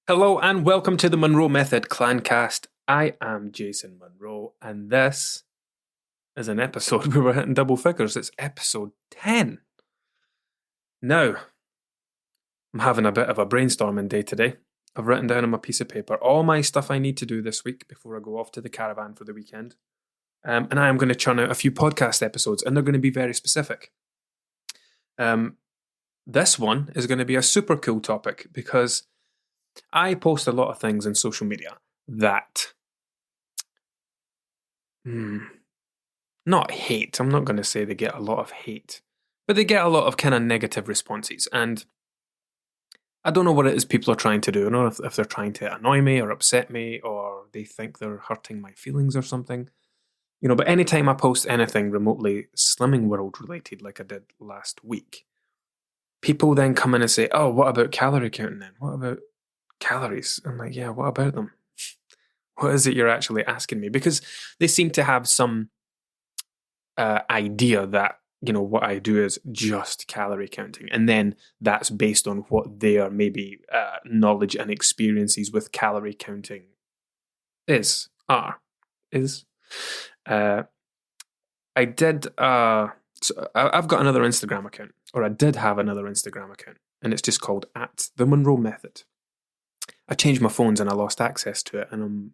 Hello and welcome to the Monroe Method Clancast. I am Jason Monroe, and this is an episode where we're hitting double figures. It's episode 10. Now, I'm having a bit of a brainstorming day today. I've written down on my piece of paper all my stuff I need to do this week before I go off to the caravan for the weekend. And I am going to churn out a few podcast episodes, and they're going to be very specific. This one is going to be a super cool topic because I post a lot of things on social media that, not hate. I'm not going to say they get a lot of hate, but they get a lot of kind of negative responses. And I don't know what it is people are trying to do. I don't know if they're trying to annoy me or upset me or they think they're hurting my feelings or something. But anytime I post anything remotely Slimming World related, like I did last week, people then come in and say, oh, what about calorie counting then? What about calories? I'm like, yeah, what about them? What is it you're actually asking me? Because they seem to have some idea that, what I do is just calorie counting. And then that's based on what their maybe knowledge and experiences with calorie counting is. I did, so I've got another Instagram account, or I did have another Instagram account, and it's just called @the_Monroe_Method. I changed my phones and I lost access to it, and I'm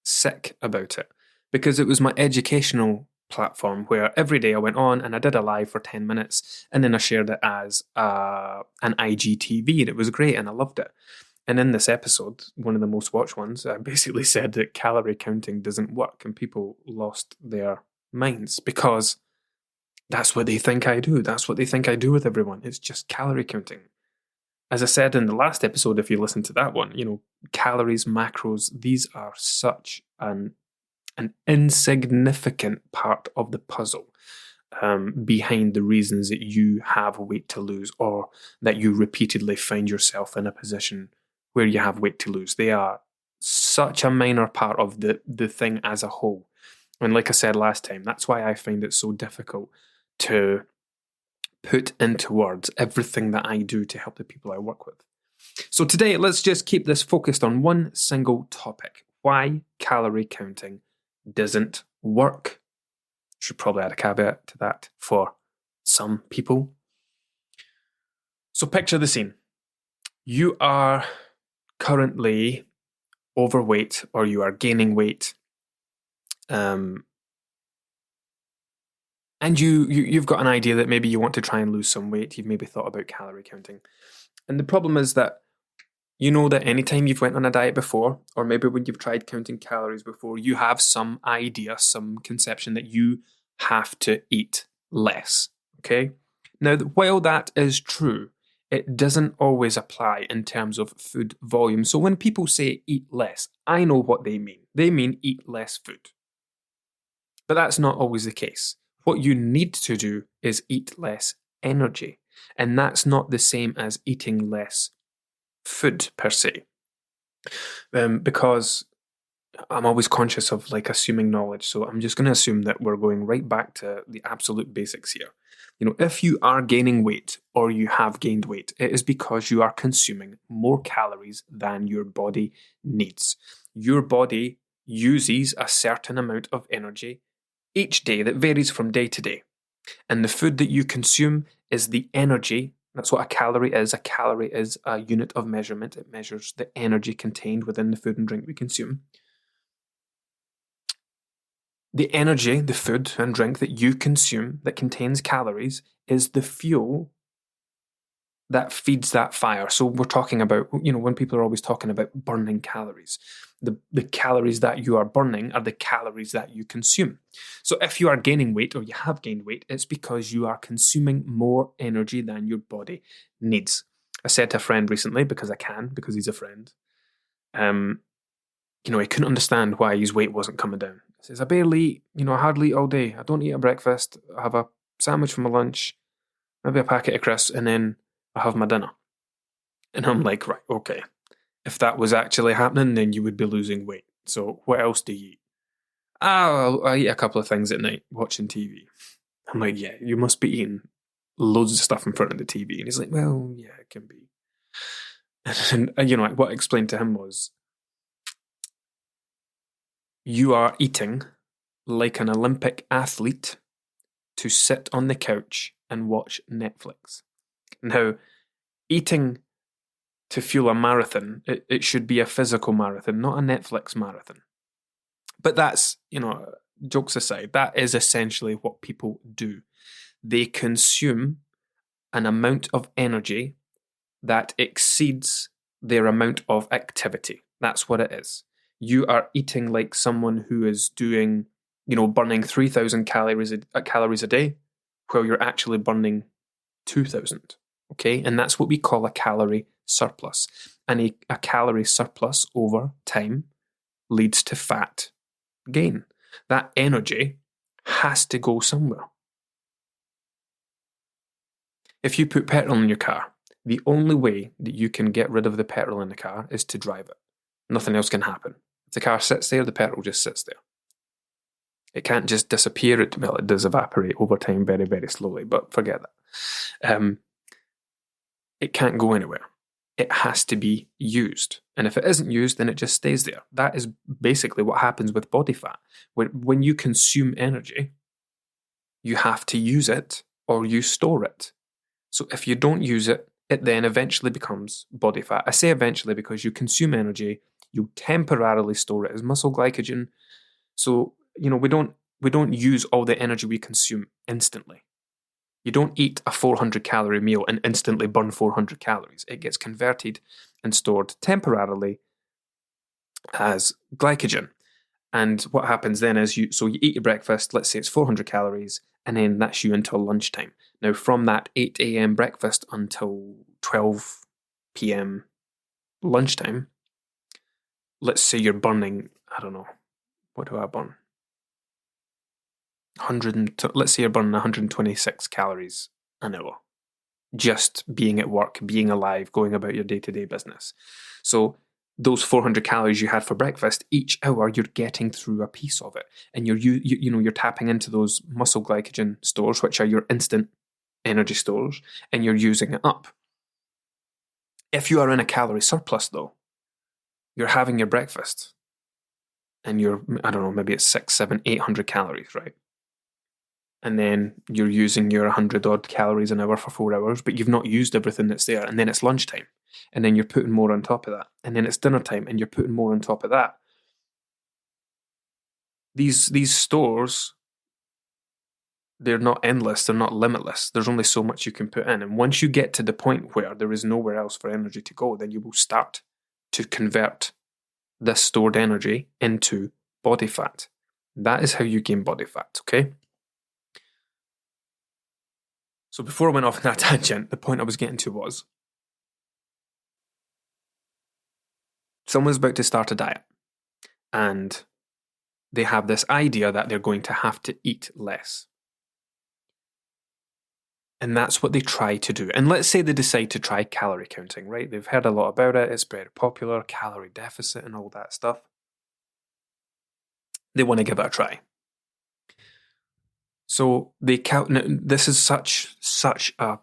sick about it because it was my educational platform where every day I went on and I did a live for 10 minutes and then I shared it as an IGTV, and it was great and I loved it. And in this episode, one of the most watched ones, I basically said that calorie counting doesn't work, and people lost their minds because that's what they think I do. That's what they think I do with everyone. It's just calorie counting. As I said in the last episode, if you listen to that one, calories, macros, these are such an insignificant part of the puzzle behind the reasons that you have weight to lose, or that you repeatedly find yourself in a position where you have weight to lose. They are such a minor part of the thing as a whole. And like I said last time, that's why I find it so difficult to put into words everything that I do to help the people I work with. So today, let's just keep this focused on one single topic: why calorie counting doesn't work. Should probably add a caveat to that for some people. So picture the scene. You are currently overweight, or you are gaining weight, and you've got an idea that maybe you want to try and lose some weight. You've maybe thought about calorie counting. And the problem is that you know that anytime you've went on a diet before, or maybe when you've tried counting calories before, you have some idea, some conception that you have to eat less, okay? Now, while that is true, it doesn't always apply in terms of food volume. So when people say eat less, I know what they mean. They mean eat less food. But that's not always the case. What you need to do is eat less energy. And that's not the same as eating less food per se. Because I'm always conscious of assuming knowledge. So I'm just going to assume that we're going right back to the absolute basics here. If you are gaining weight or you have gained weight, it is because you are consuming more calories than your body needs. Your body uses a certain amount of energy each day that varies from day to day. And the food that you consume is the energy. That's what a calorie is. A calorie is a unit of measurement. It measures the energy contained within the food and drink we consume. The energy, the food and drink that you consume that contains calories, is the fuel that feeds that fire. So we're talking about, when people are always talking about burning calories, the calories that you are burning are the calories that you consume. So if you are gaining weight or you have gained weight, it's because you are consuming more energy than your body needs. I said to a friend recently, because he's a friend, he couldn't understand why his weight wasn't coming down. He says, I barely eat, I hardly eat all day. I don't eat at breakfast. I have a sandwich for my lunch, maybe a packet of crisps, and then I have my dinner. And I'm like, right, okay. If that was actually happening, then you would be losing weight. So what else do you eat? I eat a couple of things at night, watching TV. I'm like, yeah, you must be eating loads of stuff in front of the TV. And he's like, well, yeah, it can be. And what I explained to him was, you are eating like an Olympic athlete to sit on the couch and watch Netflix. Now, eating to fuel a marathon, it should be a physical marathon, not a Netflix marathon. But that's, jokes aside, that is essentially what people do. They consume an amount of energy that exceeds their amount of activity. That's what it is. You are eating like someone who is doing, burning 3,000 calories a day, while you're actually burning 2,000. Okay, and that's what we call a calorie surplus. And a calorie surplus over time leads to fat gain. That energy has to go somewhere. If you put petrol in your car, the only way that you can get rid of the petrol in the car is to drive it. Nothing else can happen. If the car sits there, the petrol just sits there. It can't just disappear. It does evaporate over time very, very slowly, but forget that. It can't go anywhere. It has to be used. And if it isn't used, then it just stays there. That is basically what happens with body fat. When you consume energy, you have to use it or you store it. So if you don't use it, it then eventually becomes body fat. I say eventually because you consume energy, you temporarily store it as muscle glycogen. So, we don't use all the energy we consume instantly. You don't eat a 400 calorie meal and instantly burn 400 calories. It gets converted and stored temporarily as glycogen. And what happens then is you eat your breakfast, let's say it's 400 calories, and then that's you until lunchtime. Now, from that 8 a.m. breakfast until 12 p.m. lunchtime, let's say you're burning, I don't know, what do I burn? Let's say you're burning 126 calories an hour, just being at work, being alive, going about your day-to-day business. So those 400 calories you had for breakfast, each hour you're getting through a piece of it, and you're tapping into those muscle glycogen stores, which are your instant energy stores, and you're using it up. If you are in a calorie surplus, though, you're having your breakfast, and I don't know, maybe it's 600, 700, 800 calories, right? And then you're using your 100 odd calories an hour for 4 hours, but you've not used everything that's there. And then it's lunchtime, and then you're putting more on top of that. And then it's dinner time, and you're putting more on top of that. These stores, they're not endless, they're not limitless. There's only so much you can put in. And once you get to the point where there is nowhere else for energy to go, then you will start to convert this stored energy into body fat. That is how you gain body fat, okay? So before I went off on that tangent, the point I was getting to was, someone's about to start a diet, and they have this idea that they're going to have to eat less. And that's what they try to do. And let's say they decide to try calorie counting, right? They've heard a lot about it. It's very popular, calorie deficit and all that stuff. They want to give it a try. So they count. This is such a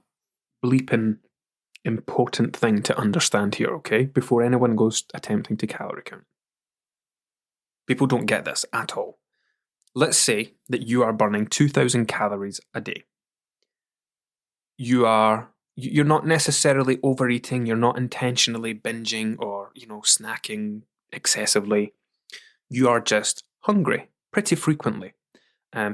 bleeping important thing to understand here, okay? Before anyone goes attempting to calorie count. People don't get this at all. Let's say that you are burning 2,000 calories a day. You're not necessarily overeating, you're not intentionally binging or, snacking excessively. You are just hungry pretty frequently.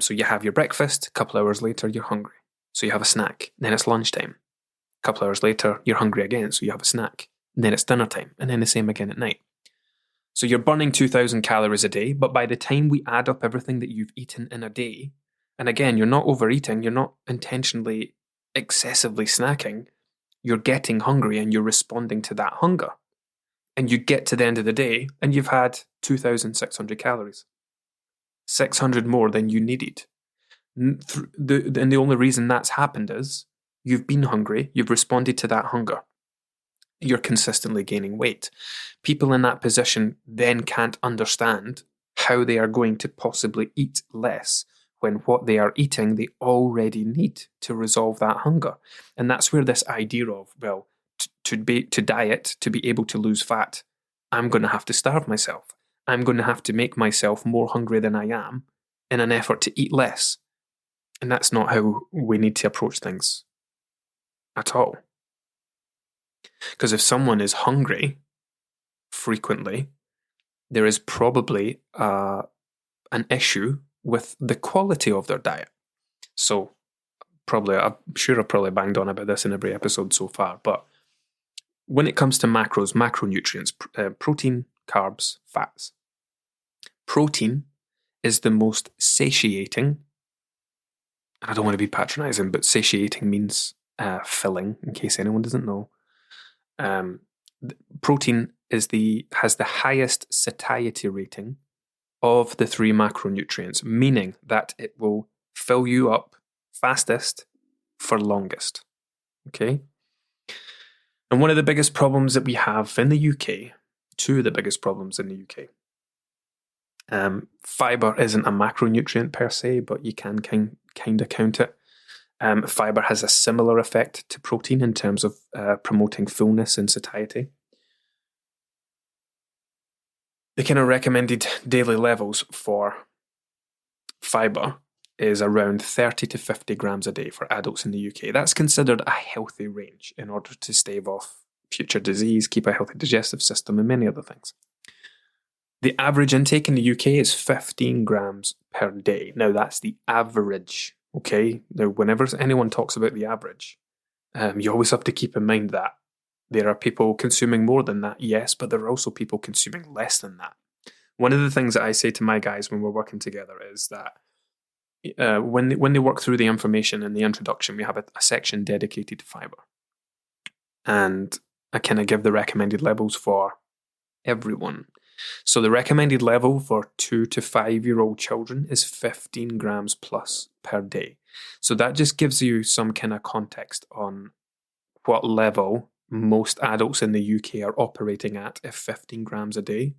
So you have your breakfast, a couple hours later, you're hungry. So you have a snack, then it's lunchtime. A couple hours later, you're hungry again, so you have a snack. And then it's dinner time, and then the same again at night. So you're burning 2,000 calories a day, but by the time we add up everything that you've eaten in a day, and again, you're not overeating, you're not intentionally excessively snacking, you're getting hungry and you're responding to that hunger. And you get to the end of the day, and you've had 2,600 calories. 600 more than you needed. And the only reason that's happened is you've been hungry, you've responded to that hunger. You're consistently gaining weight. People in that position then can't understand how they are going to possibly eat less when what they are eating they already need to resolve that hunger. And that's where this idea of, well, to diet, to be able to lose fat, I'm going to have to starve myself. I'm going to have to make myself more hungry than I am in an effort to eat less. And that's not how we need to approach things at all. Because if someone is hungry frequently, there is probably an issue with the quality of their diet. So I'm sure I've probably banged on about this in every episode so far, but when it comes to macros, macronutrients, protein, carbs, fats, protein is the most satiating. I don't want to be patronizing, but satiating means filling, in case anyone doesn't know. Protein has the highest satiety rating of the three macronutrients, meaning that it will fill you up fastest for longest. Okay? And one of the biggest problems that we have in the UK, two of the biggest problems in the UK, fiber isn't a macronutrient per se, but you can kind of count it. Fiber has a similar effect to protein in terms of promoting fullness and satiety. The kind of recommended daily levels for fiber is around 30 to 50 grams a day for adults in the UK. That's considered a healthy range in order to stave off future disease, keep a healthy digestive system, and many other things. The average intake in the UK is 15 grams per day. Now, that's the average, okay? Now, whenever anyone talks about the average, you always have to keep in mind that there are people consuming more than that, yes, but there are also people consuming less than that. One of the things that I say to my guys when we're working together is that when they work through the information in the introduction, we have a section dedicated to fiber. And I kind of give the recommended levels for everyone. So the recommended level for 2 to 5 year old children is 15 grams plus per day. So that just gives you some kind of context on what level most adults in the UK are operating at if 15 grams a day.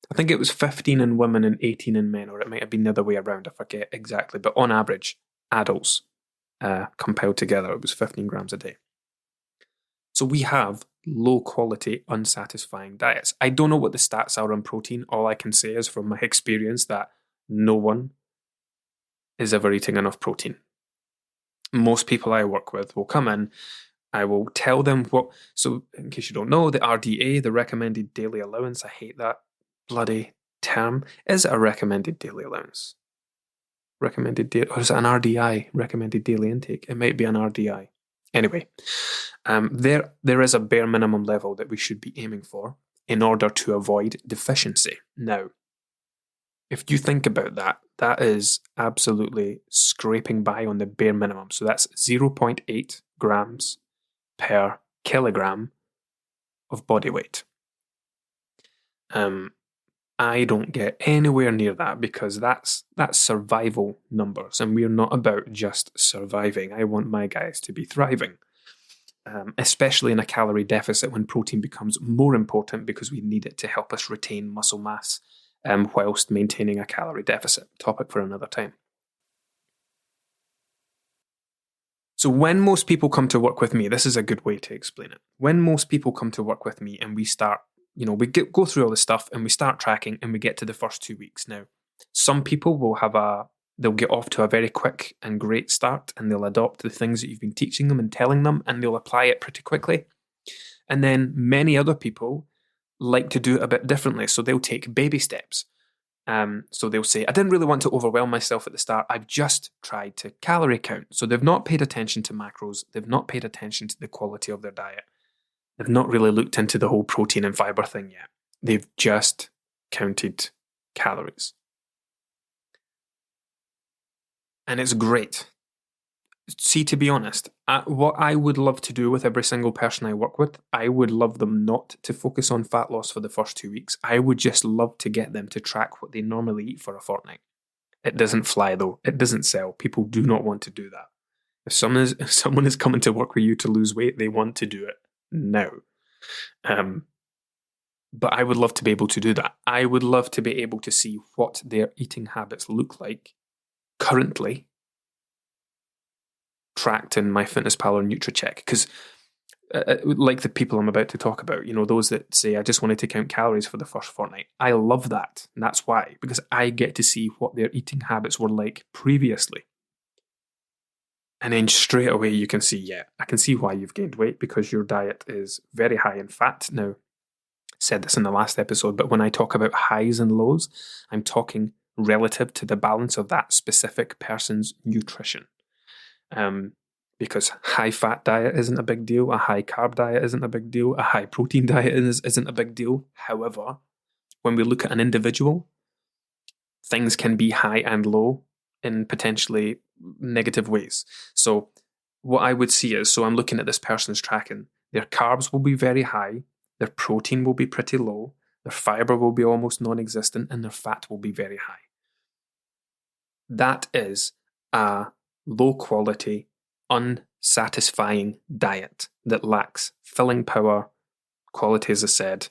I think it was 15 in women and 18 in men, or it might have been the other way around, I forget exactly. But on average, adults compiled together, it was 15 grams a day. So we have low quality, unsatisfying diets. I don't know what the stats are on protein. All I can say is from my experience that no one is ever eating enough protein. Most people I work with will come in, I will tell them what, so in case you don't know, the RDA, the recommended daily allowance, I hate that bloody term, is it a recommended daily allowance? Or is it an RDI, recommended daily intake? It might be an RDI. Anyway, there is a bare minimum level that we should be aiming for in order to avoid deficiency. Now, if you think about that, that is absolutely scraping by on the bare minimum. So that's 0.8 grams per kilogram of body weight. I don't get anywhere near that because that's survival numbers, and we're not about just surviving. I want my guys to be thriving, especially in a calorie deficit when protein becomes more important because we need it to help us retain muscle mass whilst maintaining a calorie deficit. Topic for another time. So when most people come to work with me, this is a good way to explain it. When most people come to work with me and we start, we go through all this stuff and we start tracking and we get to the first 2 weeks. Now, some people will they'll get off to a very quick and great start and they'll adopt the things that you've been teaching them and telling them and they'll apply it pretty quickly. And then many other people like to do it a bit differently. So they'll take baby steps. So they'll say, I didn't really want to overwhelm myself at the start. I've just tried to calorie count. So they've not paid attention to macros. They've not paid attention to the quality of their diet. They've not really looked into the whole protein and fiber thing yet. They've just counted calories. And it's great. See, to be honest, what I would love to do with every single person I work with, I would love them not to focus on fat loss for the first 2 weeks. I would just love to get them to track what they normally eat for a fortnight. It doesn't fly though. It doesn't sell. People do not want to do that. If someone is coming to work with you to lose weight, they want to do it now. But I would love to be able to do that. I would love to be able to see what their eating habits look like currently tracked in MyFitnessPal or NutriCheck, because like the people I'm about to talk about, those that say, I just wanted to count calories for the first fortnight. I love that. And that's why, because I get to see what their eating habits were like previously. And then straight away you can see, yeah, I can see why you've gained weight, because your diet is very high in fat. Now, said this in the last episode, but when I talk about highs and lows, I'm talking relative to the balance of that specific person's nutrition. Because high fat diet isn't a big deal, a high carb diet isn't a big deal, a high protein diet isn't a big deal. However, when we look at an individual, things can be high and low in potentially negative ways. So what I would see is, so I'm looking at this person's tracking, their carbs will be very high, their protein will be pretty low, their fiber will be almost non-existent, and their fat will be very high. That is a low quality, unsatisfying diet that lacks filling power, quality, as I said.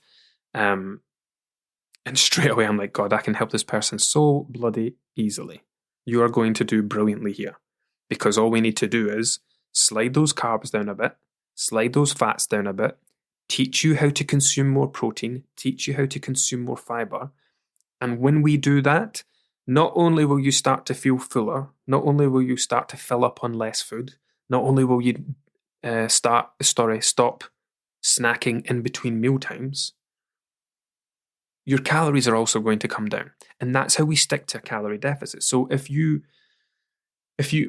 And straight away I'm like, God, I can help this person so bloody easily. You are going to do brilliantly here, because all we need to do is slide those carbs down a bit, slide those fats down a bit, teach you how to consume more protein, teach you how to consume more fiber. And when we do that, not only will you start to feel fuller, not only will you start to fill up on less food, not only will you stop snacking in between meal times, your calories are also going to come down. And that's how we stick to a calorie deficit. So if you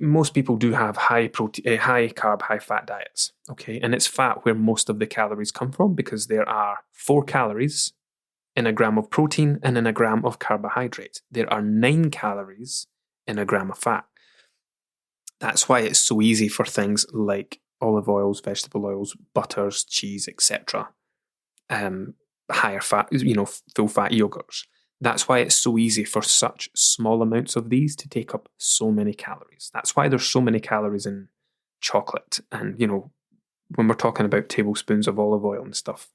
most people do have high protein, high carb, high fat diets, okay? And it's fat where most of the calories come from, because there are 4 calories in a gram of protein and in a gram of carbohydrate. There are 9 calories in a gram of fat. That's why it's so easy for things like olive oils, vegetable oils, butters, cheese, etc. Higher fat, full fat yogurts. That's why it's so easy for such small amounts of these to take up so many calories. That's why there's so many calories in chocolate. And, when we're talking about tablespoons of olive oil and stuff,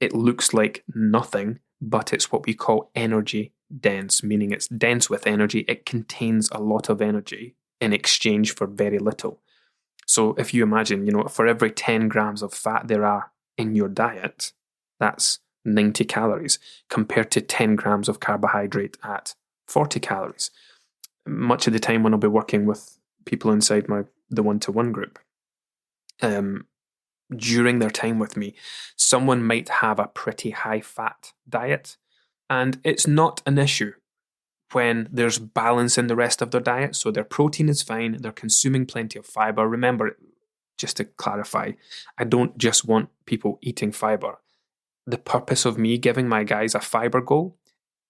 it looks like nothing, but it's what we call energy dense, meaning it's dense with energy. It contains a lot of energy in exchange for very little. So if you imagine, for every 10 grams of fat there are in your diet, that's 90 calories compared to 10 grams of carbohydrate at 40 calories. Much of the time when I'll be working with people inside the one-to-one group, during their time with me, someone might have a pretty high fat diet, and it's not an issue when there's balance in the rest of their diet. So their protein is fine, they're consuming plenty of fiber. Remember, just to clarify, I don't just want people eating fiber. The purpose of me giving my guys a fiber goal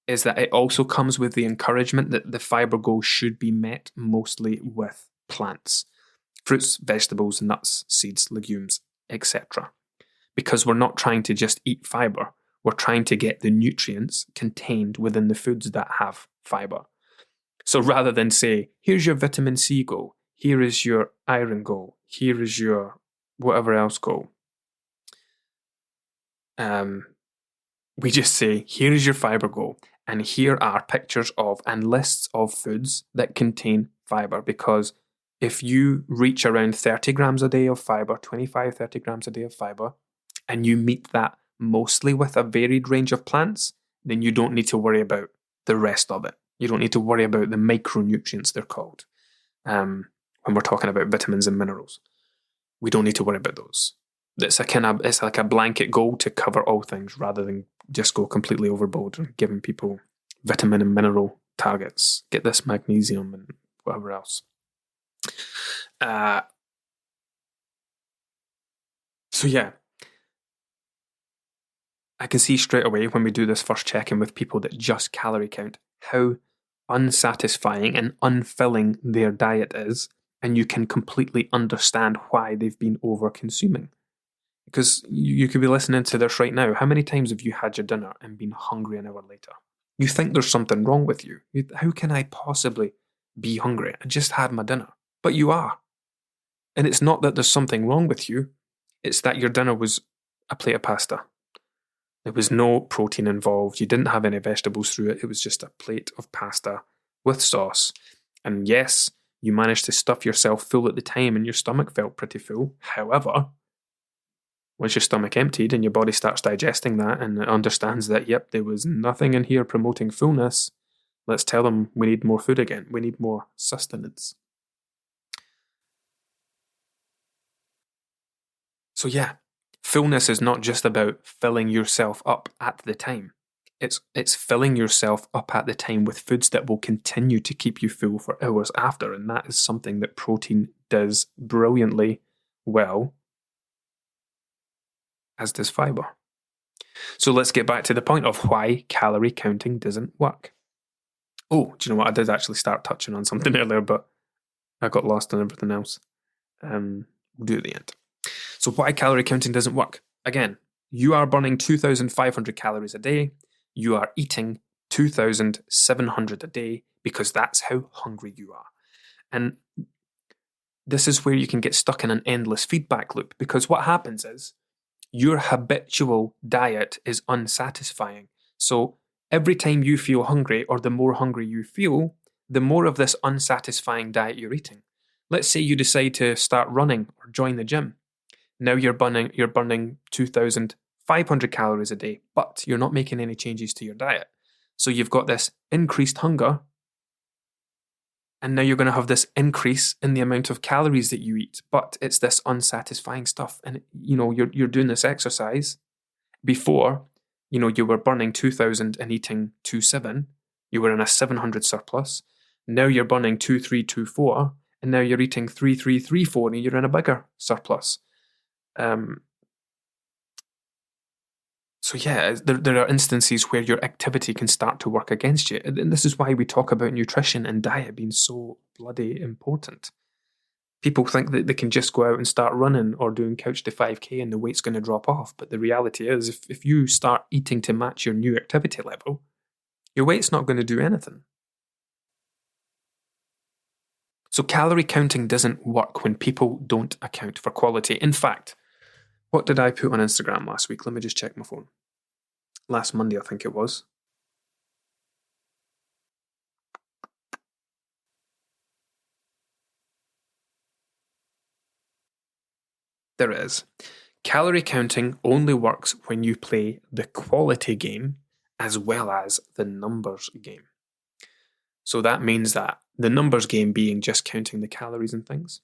is that it also comes with the encouragement that the fiber goal should be met mostly with plants, fruits, vegetables, nuts, seeds, legumes, etc. Because we're not trying to just eat fiber, we're trying to get the nutrients contained within the foods that have fiber. So rather than say, here's your vitamin C goal, here is your iron goal, here is your whatever else goal, we just say, here is your fiber goal, and here are pictures of and lists of foods that contain fiber. Because if you reach around 30 grams a day of fiber, 25, 30 grams a day of fiber, and you meet that mostly with a varied range of plants, then you don't need to worry about the rest of it. You don't need to worry about the micronutrients, they're called, when we're talking about vitamins and minerals. We don't need to worry about those. It's like a blanket goal to cover all things, rather than just go completely overboard and giving people vitamin and mineral targets. Get this magnesium and whatever else. So yeah, I can see straight away when we do this first check-in with people that just calorie count how unsatisfying and unfilling their diet is, and you can completely understand why they've been over-consuming. Because you could be listening to this right now. How many times have you had your dinner and been hungry an hour later? You think there's something wrong with you. How can I possibly be hungry? I just had my dinner. But you are. And it's not that there's something wrong with you. It's that your dinner was a plate of pasta. There was no protein involved. You didn't have any vegetables through it. It was just a plate of pasta with sauce. And yes, you managed to stuff yourself full at the time and your stomach felt pretty full. However, Once your stomach emptied and your body starts digesting that and it understands that, yep, there was nothing in here promoting fullness, let's tell them we need more food again. We need more sustenance. So yeah, fullness is not just about filling yourself up at the time. It's filling yourself up at the time with foods that will continue to keep you full for hours after, and that is something that protein does brilliantly well, as does fiber. So let's get back to the point of why calorie counting doesn't work. Oh, do you know what? I did actually start touching on something earlier, but I got lost on everything else. We'll do it at the end. So why calorie counting doesn't work? Again, you are burning 2,500 calories a day. You are eating 2,700 a day because that's how hungry you are. And this is where you can get stuck in an endless feedback loop, because what happens is your habitual diet is unsatisfying. So every time you feel hungry, or the more hungry you feel, the more of this unsatisfying diet you're eating. Let's say you decide to start running or join the gym. Now you're burning 2,500 calories a day, but you're not making any changes to your diet. So you've got this increased hunger, and now you're going to have this increase in the amount of calories that you eat, but it's this unsatisfying stuff. And you're doing this exercise. Before, you were burning 2,000 and eating 2,700. You were in a 700 surplus. Now you're burning 2,324, and now you're eating 3,334, and you're in a bigger surplus. So yeah, there are instances where your activity can start to work against you. And this is why we talk about nutrition and diet being so bloody important. People think that they can just go out and start running or doing couch to 5K and the weight's going to drop off. But the reality is, if you start eating to match your new activity level, your weight's not going to do anything. So calorie counting doesn't work when people don't account for quality. In fact, what did I put on Instagram last week? Let me just check my phone. Last Monday, I think it was. There it is. Calorie counting only works when you play the quality game as well as the numbers game. So that means that the numbers game being just counting the calories and things,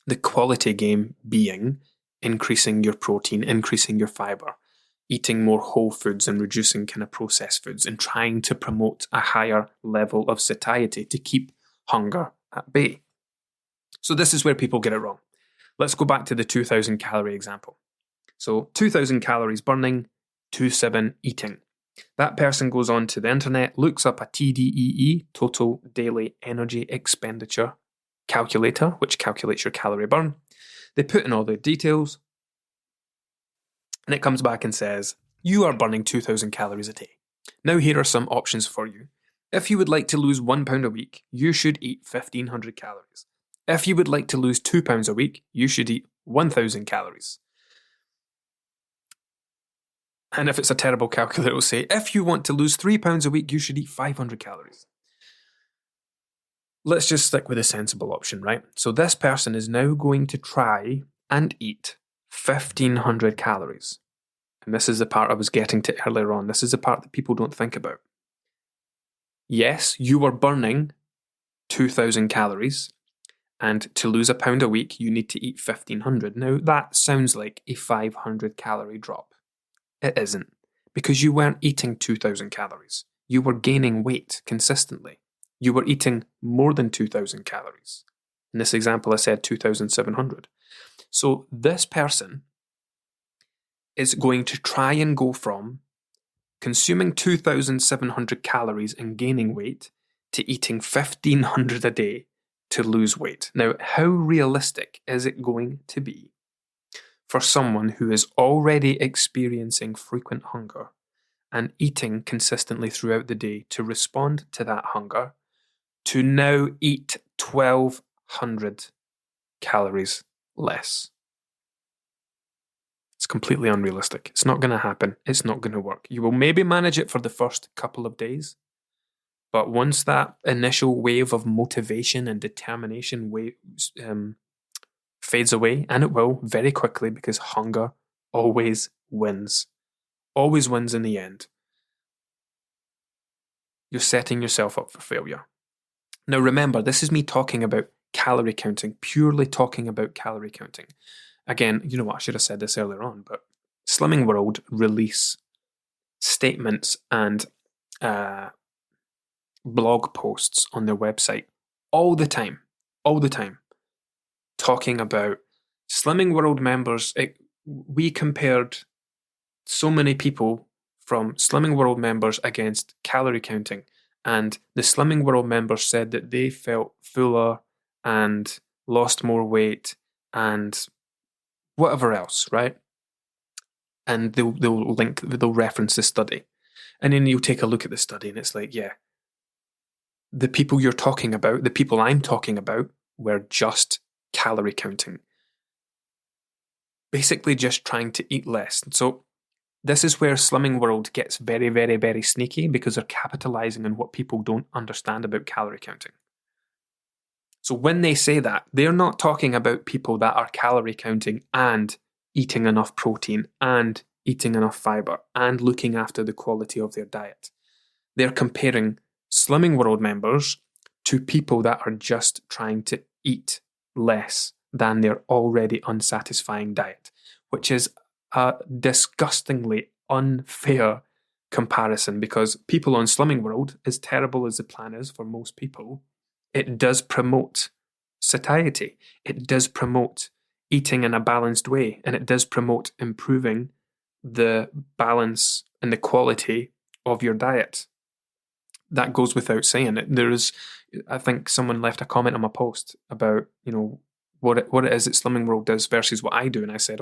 the quality game being increasing your protein, increasing your fiber, eating more whole foods and reducing kind of processed foods, and trying to promote a higher level of satiety to keep hunger at bay. So this is where people get it wrong. Let's go back to the 2,000 calorie example. So 2,000 calories burning, 2,700 eating. That person goes on to the internet, looks up a TDEE, Total Daily Energy Expenditure calculator, which calculates your calorie burn. They put in all the details, and it comes back and says, you are burning 2,000 calories a day. Now here are some options for you. If you would like to lose 1 pound a week, you should eat 1,500 calories. If you would like to lose 2 pounds a week, you should eat 1,000 calories. And if it's a terrible calculator, it will say, if you want to lose 3 pounds a week, you should eat 500 calories. Let's just stick with a sensible option, right? So this person is now going to try and eat 1,500 calories. And this is the part I was getting to earlier on. This is the part that people don't think about. Yes, you are burning 2,000 calories, and to lose a pound a week, you need to eat 1,500. Now, that sounds like a 500 calorie drop. It isn't, because you weren't eating 2,000 calories. You were gaining weight consistently. You were eating more than 2,000 calories. In this example, I said 2,700. So this person is going to try and go from consuming 2,700 calories and gaining weight to eating 1,500 a day to lose weight. Now, how realistic is it going to be for someone who is already experiencing frequent hunger and eating consistently throughout the day to respond to that hunger to now eat 1,200 calories less? It's completely unrealistic. It's not going to happen. It's not going to work. You will maybe manage it for the first couple of days, but once that initial wave of motivation and determination fades away, and it will very quickly because hunger always wins. Always wins in the end. You're setting yourself up for failure. Now remember, this is me talking about calorie counting, purely talking about calorie counting. Again, you know what, I should have said this earlier on, but Slimming World release statements and blog posts on their website all the time, talking about Slimming World members. We compared so many people from Slimming World members against calorie counting, and the Slimming World members said that they felt fuller and lost more weight and whatever else, right? And they'll reference the study. And then you'll take a look at the study and it's like, yeah, the people you're talking about, the people I'm talking about, were just calorie counting. Basically just trying to eat less. So this is where Slimming World gets very, very, very sneaky, because they're capitalizing on what people don't understand about calorie counting. So when they say that, they're not talking about people that are calorie counting and eating enough protein and eating enough fiber and looking after the quality of their diet. They're comparing Slimming World members to people that are just trying to eat less than their already unsatisfying diet, which is a disgustingly unfair comparison, because people on Slimming World, as terrible as the plan is for most people, it does promote satiety. It does promote eating in a balanced way, and it does promote improving the balance and the quality of your diet. That goes without saying. I think someone left a comment on my post about, what it is that Slimming World does versus what I do, and I said,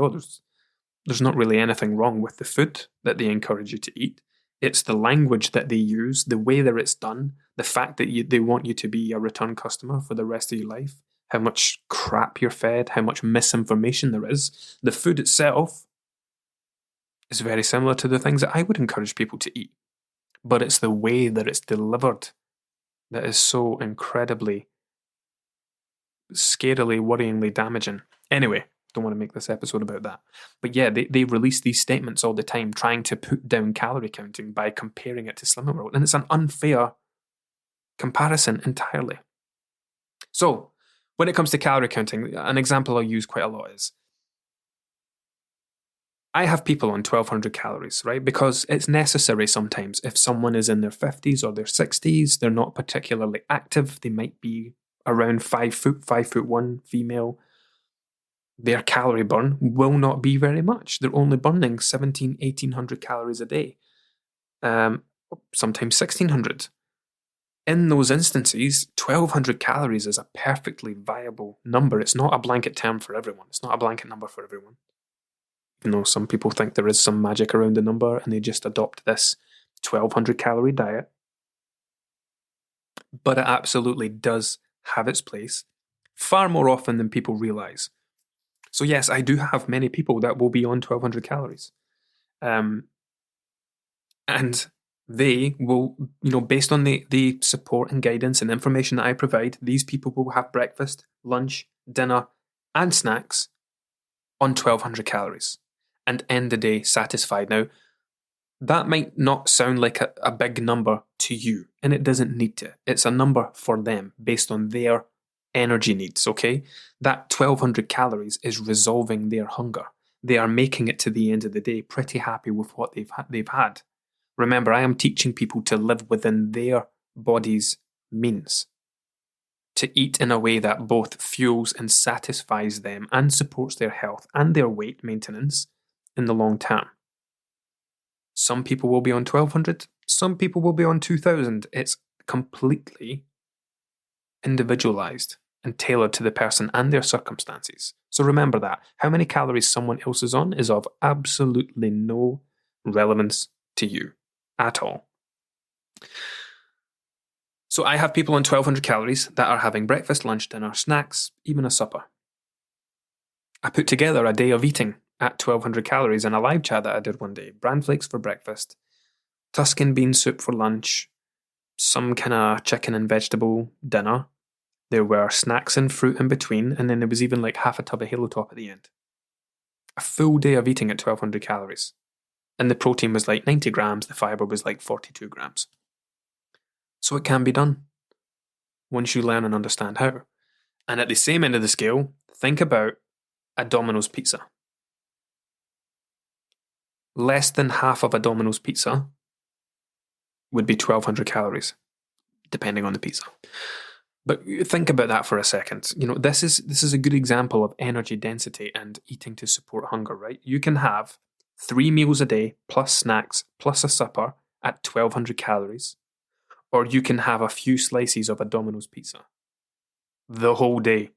there's not really anything wrong with the food that they encourage you to eat. It's the language that they use, the way that it's done, the fact that they want you to be a return customer for the rest of your life, how much crap you're fed, how much misinformation there is. The food itself is very similar to the things that I would encourage people to eat. But it's the way that it's delivered that is so incredibly, scarily, worryingly damaging. Anyway, don't want to make this episode about that. But yeah, they release these statements all the time trying to put down calorie counting by comparing it to Slimming World. And it's an unfair comparison entirely. So, when it comes to calorie counting, an example I'll use quite a lot is, I have people on 1,200 calories, right? Because it's necessary sometimes. If someone is in their 50s or their 60s, they're not particularly active, they might be around 5 foot, 5'1" female, their calorie burn will not be very much. They're only burning 1,800 calories a day, sometimes 1,600. In those instances, 1,200 calories is a perfectly viable number. It's not a blanket term for everyone. It's not a blanket number for everyone. Even though some people think there is some magic around the number and they just adopt this 1,200 calorie diet. But it absolutely does have its place, far more often than people realize. So yes, I do have many people that will be on 1,200 calories. And they will, based on the support and guidance and information that I provide, these people will have breakfast, lunch, dinner, and snacks on 1,200 calories and end the day satisfied. Now, that might not sound like a big number to you, and it doesn't need to. It's a number for them based on their energy needs, okay? That 1,200 calories is resolving their hunger. They are making it to the end of the day pretty happy with what they've had. Remember, I am teaching people to live within their body's means, to eat in a way that both fuels and satisfies them and supports their health and their weight maintenance in the long term. Some people will be on 1,200, some people will be on 2,000. It's completely individualized and tailored to the person and their circumstances. So remember that. How many calories someone else is on is of absolutely no relevance to you at all. So I have people on 1,200 calories that are having breakfast, lunch, dinner, snacks, even a supper. I put together a day of eating at 1,200 calories in a live chat that I did one day. Bran flakes for breakfast, Tuscan bean soup for lunch, some kind of chicken and vegetable dinner. There were snacks and fruit in between, and then there was even like half a tub of Halo Top at the end. A full day of eating at 1200 calories. And the protein was like 90 grams, the fiber was like 42 grams. So it can be done once you learn and understand how. And at the same end of the scale, think about a Domino's pizza. Less than half of a Domino's pizza would be 1200 calories, depending on the pizza. But think about that for a second. This is a good example of energy density and eating to support hunger, right? You can have 3 meals a day plus snacks plus a supper at 1200 calories, or you can have a few slices of a Domino's pizza the whole day.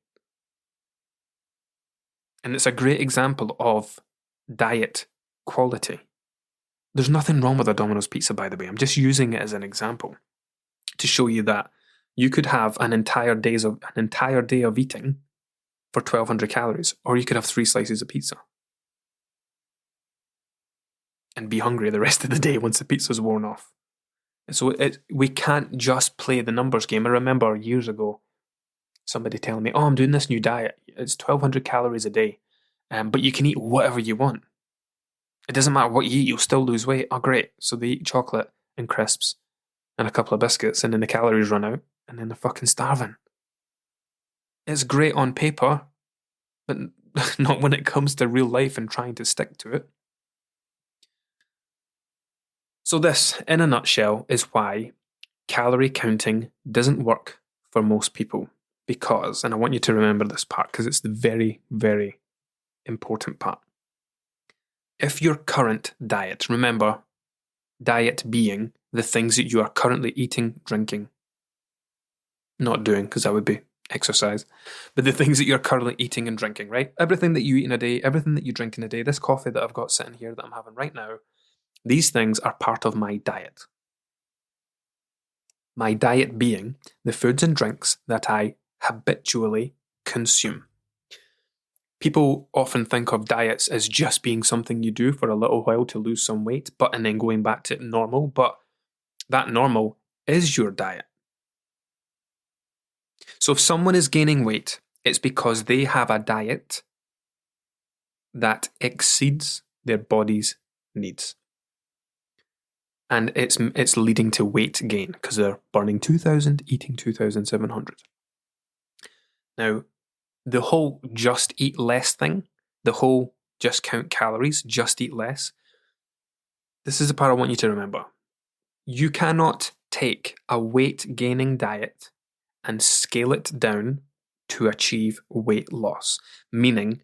And it's a great example of diet quality. There's nothing wrong with a Domino's pizza, by the way. I'm just using it as an example to show you that you could have an entire day of eating for 1200 calories, or you could have 3 slices of pizza and be hungry the rest of the day once the pizza's worn off. So we can't just play the numbers game. I remember years ago somebody telling me, I'm doing this new diet. It's 1200 calories a day, but you can eat whatever you want. It doesn't matter what you eat, you'll still lose weight. Oh, great. So they eat chocolate and crisps and a couple of biscuits, and then the calories run out, and then they're fucking starving. It's great on paper, but not when it comes to real life and trying to stick to it. So this, in a nutshell, is why calorie counting doesn't work for most people. Because, and I want you to remember this part because it's the very, very important part. If your current diet, remember, diet being the things that you are currently eating, drinking, not doing, because that would be exercise, but the things that you're currently eating and drinking, right? Everything that you eat in a day, everything that you drink in a day, this coffee that I've got sitting here that I'm having right now, these things are part of my diet. My diet being the foods and drinks that I habitually consume. People often think of diets as just being something you do for a little while to lose some weight, and then going back to normal, but that normal is your diet. So if someone is gaining weight, it's because they have a diet that exceeds their body's needs. And it's leading to weight gain because they're burning 2,000, eating 2,700. Now, the whole just eat less thing, the whole just count calories, just eat less, this is the part I want you to remember. You cannot take a weight-gaining diet and scale it down to achieve weight loss. Meaning,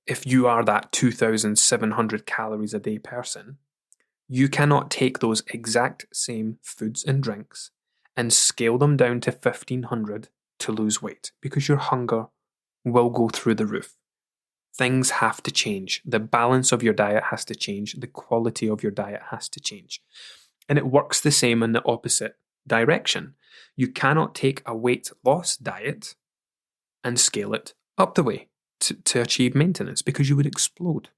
if you are that 2,700 calories a day person, you cannot take those exact same foods and drinks and scale them down to 1,500 to lose weight, because your hunger will go through the roof. Things have to change. The balance of your diet has to change. The quality of your diet has to change. And it works the same in the opposite direction. You cannot take a weight loss diet and scale it up the way to achieve maintenance, because you would explode.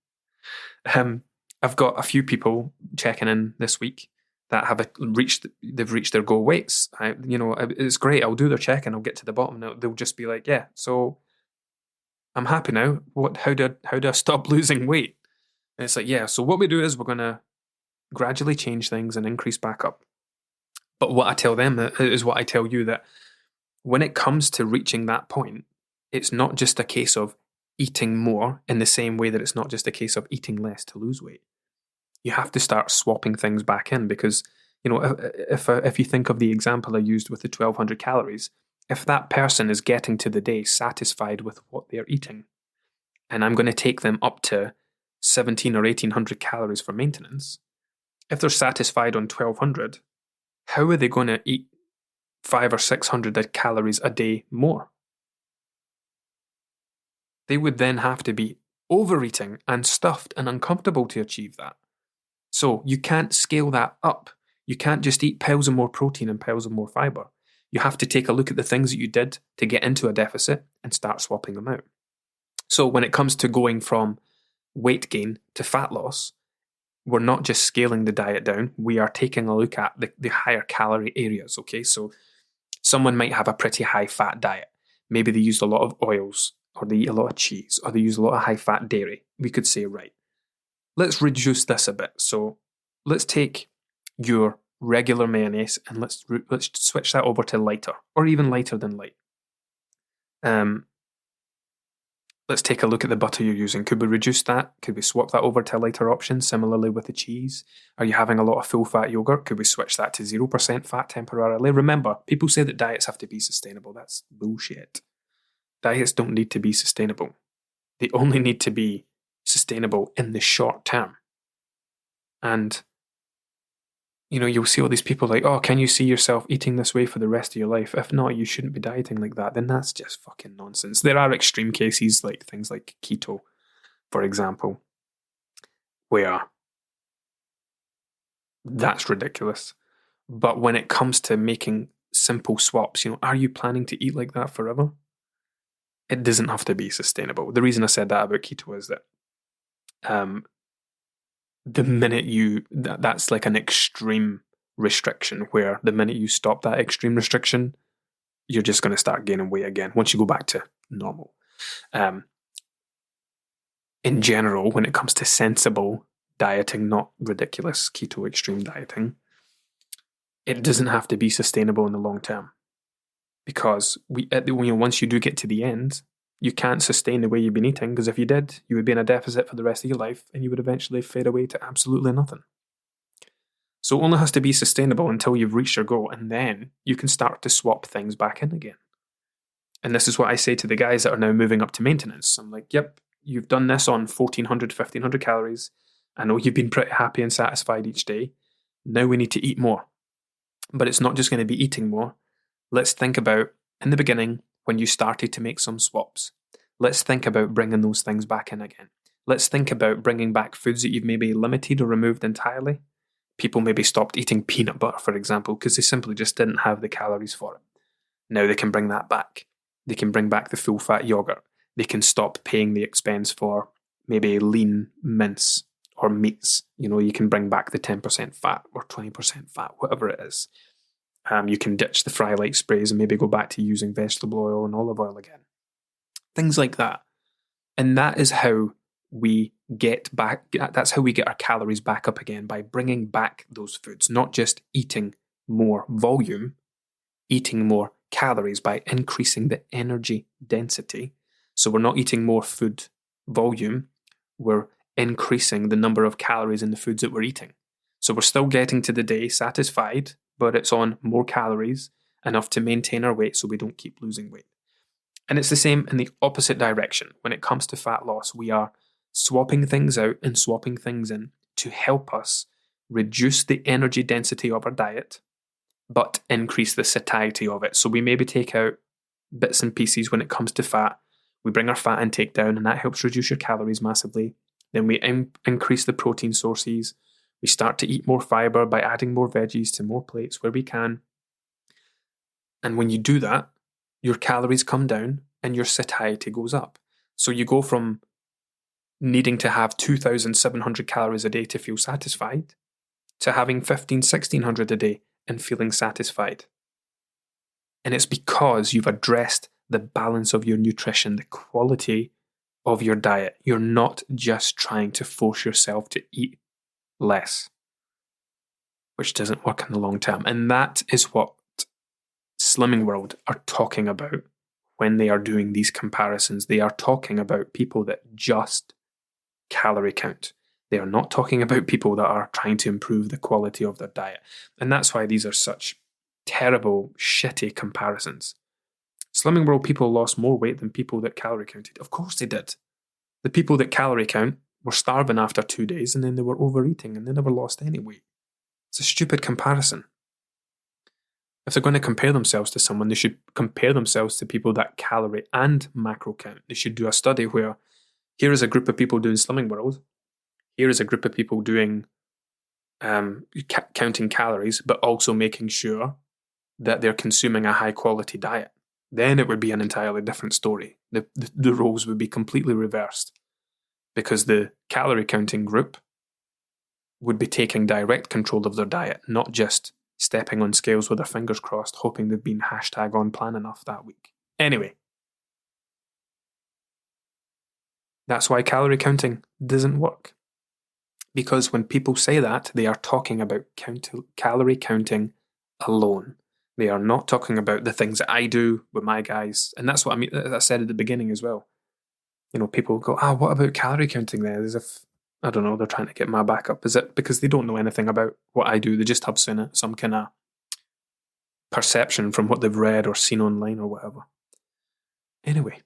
I've got a few people checking in this week that have reached their goal weights. It's great. I'll do their check and I'll get to the bottom. Now they'll just be like, yeah, so I'm happy now. How do I stop losing weight? And it's like, yeah, so what we do is we're going to gradually change things and increase back up. But what I tell them is what I tell you, that when it comes to reaching that point, it's not just a case of eating more in the same way that it's not just a case of eating less to lose weight. You have to start swapping things back in, because, if you think of the example I used with the 1,200 calories, if that person is getting to the day satisfied with what they're eating, and I'm going to take them up to 1,700 or 1,800 calories for maintenance, if they're satisfied on 1,200, how are they going to eat 500 or 600 calories a day more? They would then have to be overeating and stuffed and uncomfortable to achieve that. So you can't scale that up. You can't just eat piles of more protein and piles of more fiber. You have to take a look at the things that you did to get into a deficit and start swapping them out. So when it comes to going from weight gain to fat loss, we're not just scaling the diet down, we are taking a look at the higher calorie areas, okay? So someone might have a pretty high fat diet. Maybe they used a lot of oils or they eat a lot of cheese, or they use a lot of high-fat dairy, we could say, right, let's reduce this a bit. So let's take your regular mayonnaise and let's switch that over to lighter, or even lighter than light. Let's take a look at the butter you're using. Could we reduce that? Could we swap that over to a lighter option? Similarly with the cheese. Are you having a lot of full-fat yogurt? Could we switch that to 0% fat temporarily? Remember, people say that diets have to be sustainable. That's bullshit. Diets don't need to be sustainable. They only need to be sustainable in the short term. And, you'll see all these people like, oh, can you see yourself eating this way for the rest of your life? If not, you shouldn't be dieting like that. Then that's just fucking nonsense. There are extreme cases, like things like keto, for example, where that's ridiculous. But when it comes to making simple swaps, are you planning to eat like that forever? It doesn't have to be sustainable. The reason I said that about keto is that the minute that's like an extreme restriction, where the minute you stop that extreme restriction, you're just going to start gaining weight again once you go back to normal. In general, when it comes to sensible dieting, not ridiculous keto extreme dieting, it doesn't have to be sustainable in the long term, because once you do get to the end, you can't sustain the way you've been eating, because if you did, you would be in a deficit for the rest of your life and you would eventually fade away to absolutely nothing. So it only has to be sustainable until you've reached your goal, and then you can start to swap things back in again. And this is what I say to the guys that are now moving up to maintenance. I'm like, yep, you've done this on 1,400, 1,500 calories. I know you've been pretty happy and satisfied each day. Now we need to eat more. But it's not just going to be eating more. Let's think about, in the beginning, when you started to make some swaps. Let's think about bringing those things back in again. Let's think about bringing back foods that you've maybe limited or removed entirely. People maybe stopped eating peanut butter, for example, because they simply just didn't have the calories for it. Now they can bring that back. They can bring back the full-fat yogurt. They can stop paying the expense for maybe lean mince or meats. You can bring back the 10% fat or 20% fat, whatever it is. You can ditch the fry light sprays and maybe go back to using vegetable oil and olive oil again. Things like that. And that is how we get back, that's how we get our calories back up again, by bringing back those foods, not just eating more volume, eating more calories by increasing the energy density. So we're not eating more food volume, we're increasing the number of calories in the foods that we're eating. So we're still getting to the day satisfied, but it's on more calories, enough to maintain our weight so we don't keep losing weight. And it's the same in the opposite direction. When it comes to fat loss, we are swapping things out and swapping things in to help us reduce the energy density of our diet, but increase the satiety of it. So we maybe take out bits and pieces when it comes to fat. We bring our fat intake down, and that helps reduce your calories massively. Then we increase the protein sources. We start to eat more fiber by adding more veggies to more plates where we can. And when you do that, your calories come down and your satiety goes up. So you go from needing to have 2,700 calories a day to feel satisfied to having 1,600 a day and feeling satisfied. And it's because you've addressed the balance of your nutrition, the quality of your diet. You're not just trying to force yourself to eat less, which doesn't work in the long term. And that is what Slimming World are talking about when they are doing these comparisons. They are talking about people that just calorie count. They are not talking about people that are trying to improve the quality of their diet. And that's why these are such terrible, shitty comparisons. Slimming World people lost more weight than people that calorie counted. Of course they did. The people that calorie count were starving after 2 days, and then they were overeating and they never lost any weight. It's a stupid comparison. If they're going to compare themselves to someone, they should compare themselves to people that calorie and macro count. They should do a study where here is a group of people doing Slimming World. Here is a group of people doing counting calories, but also making sure that they're consuming a high quality diet. Then it would be an entirely different story. The roles would be completely reversed, because the calorie counting group would be taking direct control of their diet, not just stepping on scales with their fingers crossed, hoping they've been #on plan enough that week. Anyway, That's why calorie counting doesn't work. Because when people say that, they are talking about calorie counting alone. They are not talking about the things that I do with my guys. And that's what I mean. I said at the beginning as well. People go, what about calorie counting then? As if, I don't know, they're trying to get my back up. Is it because they don't know anything about what I do? They just have seen it, some kind of perception from what they've read or seen online or whatever. Anyway,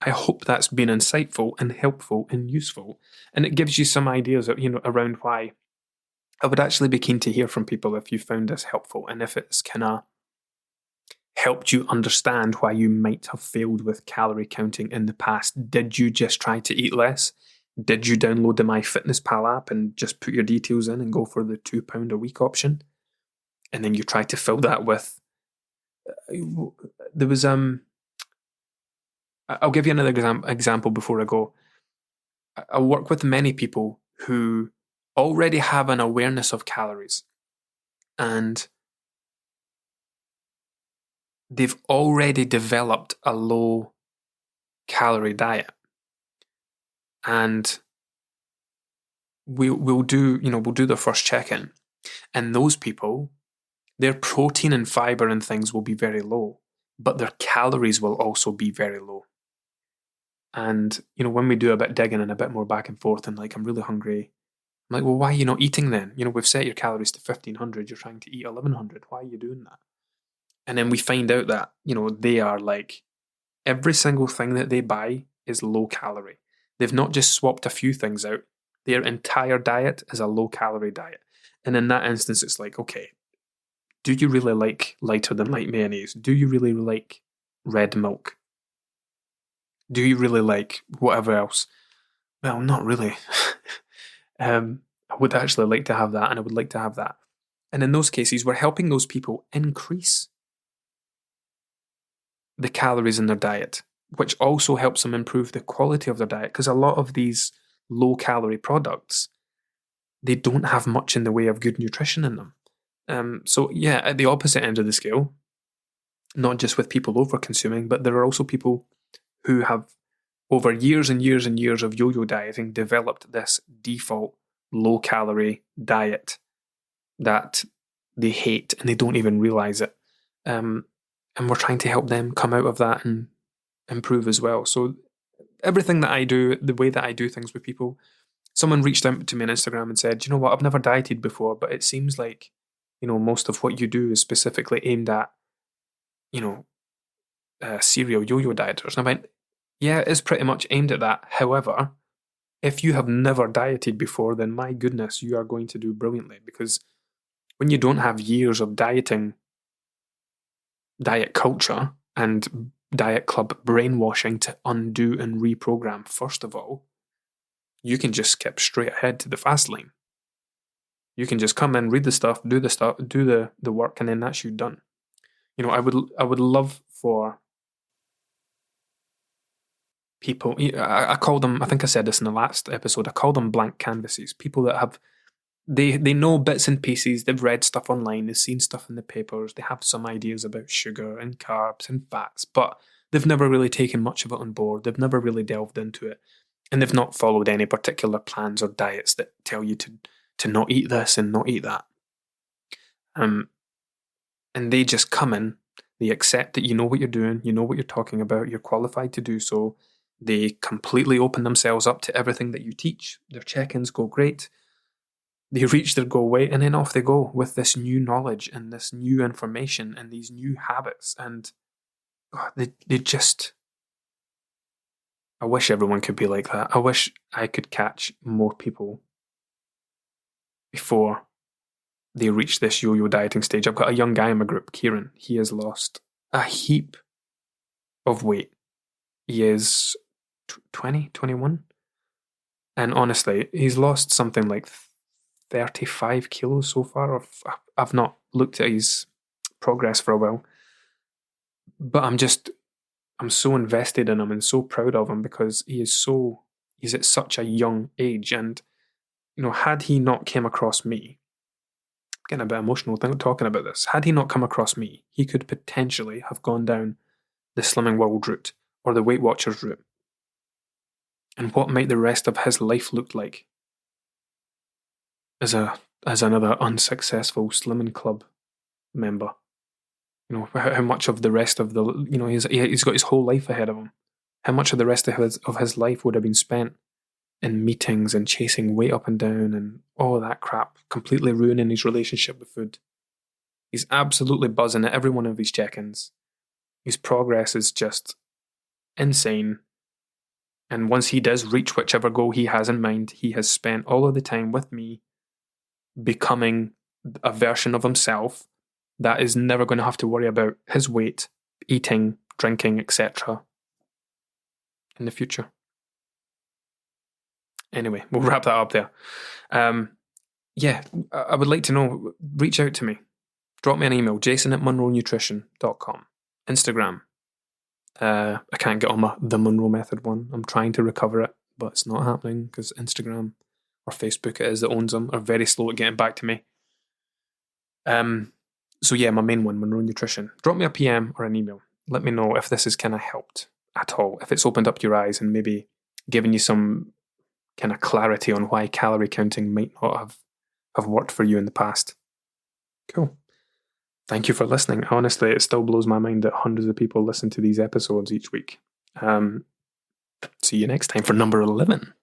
I hope that's been insightful and helpful and useful. And it gives you some ideas around why I would actually be keen to hear from people if you found this helpful and if it's kind of helped you understand why you might have failed with calorie counting in the past. Did you just try to eat less? Did you download the MyFitnessPal app and just put your details in and go for the £2 a week option? And then you try to fill that with... There was... I'll give you another example before I go. I work with many people who already have an awareness of calories, and they've already developed a low calorie diet. And we'll do the first check-in, and those people, their protein and fiber and things will be very low, but their calories will also be very low. And when we do a bit digging and a bit more back and forth, and I'm really hungry, I'm like, well, why are you not eating then? We've set your calories to 1,500, you're trying to eat 1,100. Why are you doing that? And then we find out that, they are every single thing that they buy is low calorie. They've not just swapped a few things out. Their entire diet is a low calorie diet. And in that instance, it's okay, do you really like lighter than light mayonnaise? Do you really like red milk? Do you really like whatever else? Well, not really. I would actually like to have that, and I would like to have that. And in those cases, we're helping those people increase the calories in their diet, which also helps them improve the quality of their diet, because a lot of these low-calorie products, they don't have much in the way of good nutrition in them. So yeah, at the opposite end of the scale, not just with people over-consuming, but there are also people who have, over years and years and years of yo-yo dieting, developed this default low-calorie diet that they hate and they don't even realize it. And we're trying to help them come out of that and improve as well. So everything that I do, the way that I do things with people, someone reached out to me on Instagram and said, you know what, I've never dieted before, but it seems like, most of what you do is specifically aimed at, serial yo-yo dieters. And I went, yeah, it is pretty much aimed at that. However, if you have never dieted before, then my goodness, you are going to do brilliantly, because when you don't have years of diet culture and diet club brainwashing to undo and reprogram, first of all, you can just skip straight ahead to the fast lane. You can just come in, read the stuff, do the work, and then that's you done. I would love for people, I call them, I think I said this in the last episode, I call them blank canvases. People that have, they know bits and pieces, they've read stuff online, they've seen stuff in the papers, they have some ideas about sugar and carbs and fats, but they've never really taken much of it on board. They've never really delved into it. And they've not followed any particular plans or diets that tell you to not eat this and not eat that. And they just come in, they accept that you know what you're doing, you know what you're talking about, you're qualified to do so. They completely open themselves up to everything that you teach. Their check-ins go great. They reach their goal weight, and then off they go with this new knowledge and this new information and these new habits. And they just... I wish everyone could be like that. I wish I could catch more people before they reach this yo-yo dieting stage. I've got a young guy in my group, Kieran. He has lost a heap of weight. He is 20, 21. And honestly, he's lost something like 35 kilos so far. I've not looked at his progress for a while. But I'm so invested in him and so proud of him, because he's at such a young age. And, had he not came across me, I'm getting a bit emotional talking about this. Had he not come across me, he could potentially have gone down the Slimming World route or the Weight Watchers route. And what might the rest of his life look like as another unsuccessful Slimming Club member? You know, how much of the rest of the, you know, he's got his whole life ahead of him. How much of the rest of his life would have been spent in meetings and chasing weight up and down and all that crap, completely ruining his relationship with food? He's absolutely buzzing at every one of these check-ins. His progress is just insane. And once he does reach whichever goal he has in mind, he has spent all of the time with me becoming a version of himself that is never going to have to worry about his weight, eating, drinking, etc. in the future. Anyway, we'll wrap that up there. Yeah, I would like to know, reach out to me. Drop me an email, jason@monroenutrition.com. Instagram. I can't get on the Monroe Method one. I'm trying to recover it, but it's not happening because Instagram or Facebook, it is that owns them, are very slow at getting back to me. So yeah, my main one, Monroe Nutrition. Drop me a PM or an email. Let me know if this has kind of helped at all, if it's opened up your eyes and maybe given you some kind of clarity on why calorie counting might not have worked for you in the past. Cool. Thank you for listening. Honestly, it still blows my mind that hundreds of people listen to these episodes each week. See you next time for number 11.